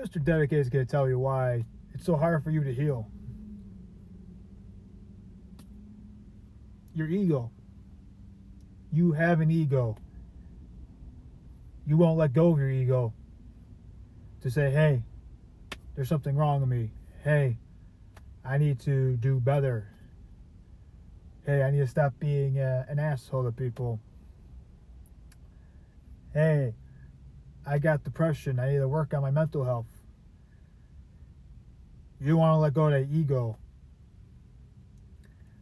Mr. Dedicated is going to tell you why it's so hard for you to heal. Your ego. You have an ego. You won't let go of your ego to say, hey, there's something wrong with me. Hey, I need to do better. Hey, I need to stop being an asshole to people. Hey, I got depression. I need to work on my mental health. You want to let go of that ego.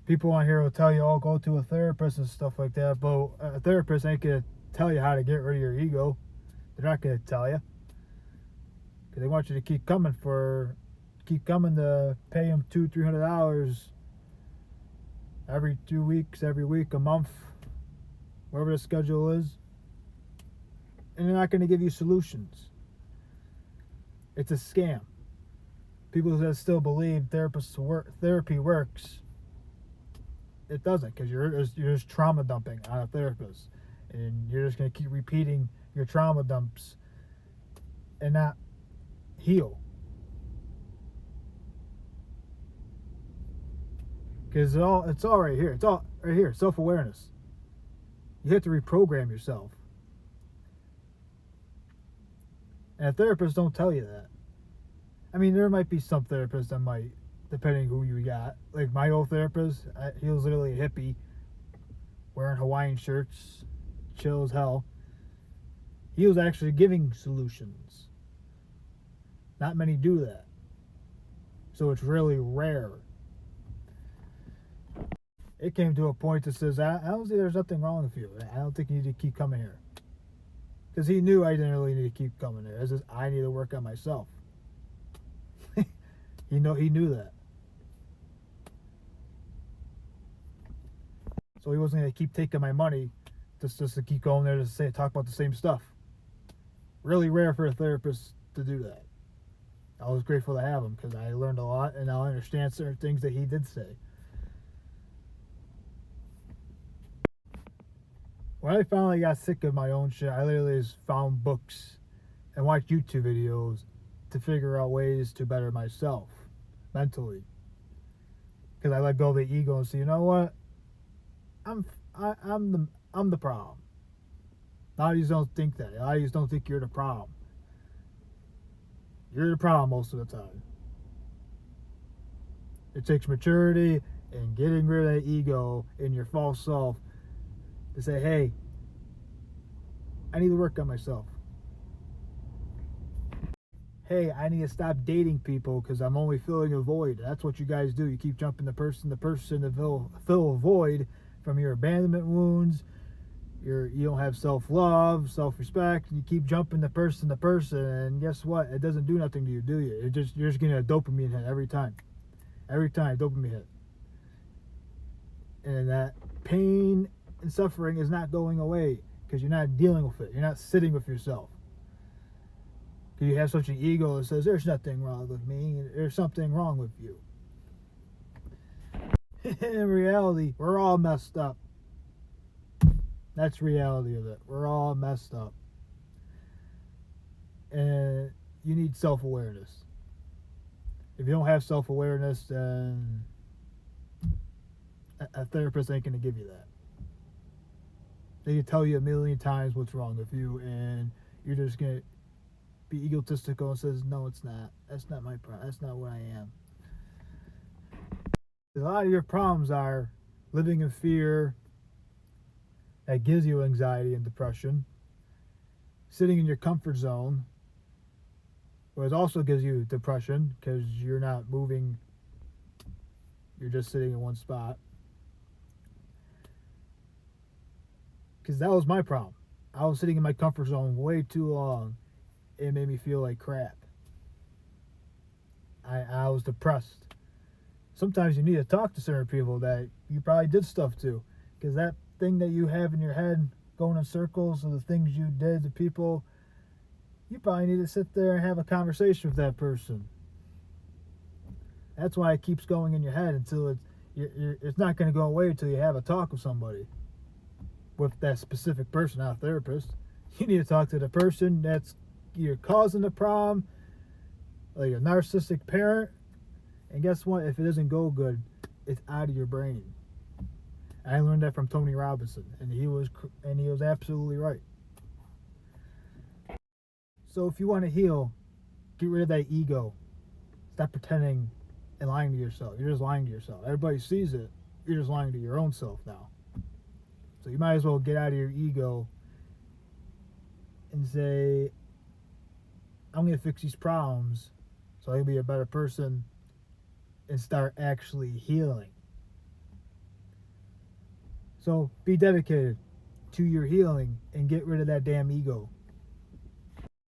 People on here will tell you, oh, go to a therapist and stuff like that, but a therapist ain't going to tell you how to get rid of your ego. They're not going to tell you. Because they want you to keep coming to pay them $200-$300 every 2 weeks, every week, a month, whatever the schedule is. And they're not going to give you solutions. It's a scam. People that still believe therapy works, it doesn't, because you're just trauma dumping on a therapist, and you're just going to keep repeating your trauma dumps and not heal. Because it's all right here. It's all right here. Self-awareness. You have to reprogram yourself. And therapists don't tell you that. I mean, there might be some therapists that might, depending who you got. Like my old therapist, he was literally a hippie, wearing Hawaiian shirts, chill as hell. He was actually giving solutions. Not many do that. So it's really rare. It came to a point that says, I don't see there's nothing wrong with you. I don't think you need to keep coming here. Because he knew I didn't really need to keep coming there. It's just, I need to work on myself. He knew that. So he wasn't going to keep taking my money just to keep going there to talk about the same stuff. Really rare for a therapist to do that. I was grateful to have him because I learned a lot and I understand certain things that he did say. When I finally got sick of my own shit, I literally just found books and watched YouTube videos to figure out ways to better myself mentally. Because I let go of the ego and say, you know what? I'm the problem. A lot of you don't think that. A lot of you don't think you're the problem. You're the problem most of the time. It takes maturity and getting rid of that ego in your false self to say, hey, I need to work on myself. Hey, I need to stop dating people because I'm only filling a void. That's what you guys do. You keep jumping to person to fill a void from your abandonment wounds. You don't have self-love, self-respect, and you keep jumping to person, and guess what? It doesn't do nothing to you, do you? You're just getting a dopamine hit every time. Every time, dopamine hit. And that pain and suffering is not going away because you're not dealing with it. You're not sitting with yourself. Because you have such an ego that says, there's nothing wrong with me, there's something wrong with you. In reality, we're all messed up. That's the reality of it. We're all messed up. And you need self-awareness. If you don't have self-awareness, then a therapist ain't going to give you that. They can tell you a million times what's wrong with you, and you're just going to be egotistical and says, no, it's not. That's not my problem. That's not what I am. A lot of your problems are living in fear that gives you anxiety and depression, sitting in your comfort zone, which also gives you depression because you're not moving, you're just sitting in one spot. Because that was my problem. I was sitting in my comfort zone way too long. It made me feel like crap. I was depressed. Sometimes you need to talk to certain people that you probably did stuff to, because that thing that you have in your head going in circles of the things you did to people, you probably need to sit there and have a conversation with that person. That's why it keeps going in your head until it's not going to go away until you have a talk with somebody, with that specific person, not a therapist. You need to talk to the person that's you're causing the problem, like a narcissistic parent. And guess what? If it doesn't go good, it's out of your brain. I learned that from Tony Robinson, and he was absolutely right. So if you want to heal, get rid of that ego. Stop pretending and lying to yourself. You're just lying to yourself. Everybody sees it. You're just lying to your own self now. So you might as well get out of your ego and say, I'm going to fix these problems so I can be a better person and start actually healing. So be dedicated to your healing and get rid of that damn ego.